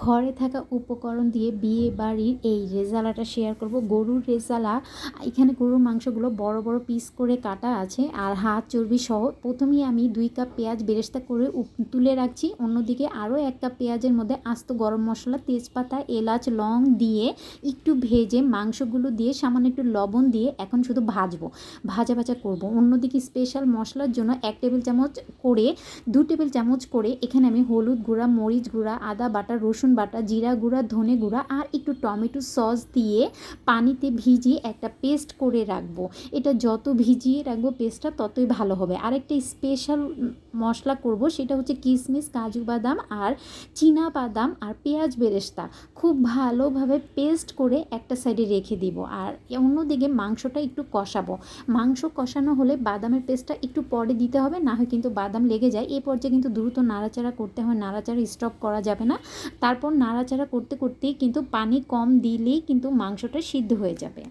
ঘরে থাকা উপকরণ দিয়ে বিয়ে বাড়ির এই রেজালাটা শেয়ার করব। গরুর রেজালা। এখানে গরুর মাংসগুলো বড় বড় পিস করে কাটা আছে আর হাত চর্বি সহ। প্রথমেই আমি 2 কাপ পেঁয়াজ বেরেস্তা করে তুলে রাখছি। অন্যদিকে আরও 1 কাপ পেঁয়াজের মধ্যে আস্ত গরম মশলা, তেজপাতা, এলাচ, লং দিয়ে একটু ভেজে মাংসগুলো দিয়ে সামান্য একটু লবণ দিয়ে এখন শুধু ভাজবো, ভাজা ভাজা করব। অন্যদিকে স্পেশাল মশলার জন্য 1 টেবিল চামচ করে 2 টেবিল চামচ করে এখানে আমি হলুদ গুঁড়া, মরিচ গুঁড়া, আদা বাটা, রসুন বাটা, জিরা গুঁড়া, ধনে গুঁড়া আর একটু টমেটো সস দিয়ে পানিতে ভিজিয়ে একটা পেস্ট করে রাখবো। এটা যত ভিজিয়ে রাখবো পেস্টটা ততই ভালো হবে। আরেকটা স্পেশাল মশলা করব, সেটা হচ্ছে কিশমিশ, কাজু বাদাম আর চীনা বাদাম আর পেঁয়াজ বেরেস্তা খুব ভালোভাবে পেস্ট করে একটা সাইডে রেখে দিব। আর অন্যদিকে মাংসটা একটু কষাবো। মাংস কষানো হলে বাদামের পেস্টটা একটু পরে দিতে হবে, না হয় কিন্তু বাদাম লেগে যায়। এই পর্যায়ে কিন্তু দ্রুত নাড়াচাড়া করতে হয়, নাড়াচাড়া স্টপ করা যাবে না। তারপর নাড়াচাড়া করতে করতেই কিন্তু পানি কম দিলেই কিন্তু মাংসটা সিদ্ধ হয়ে যাবে।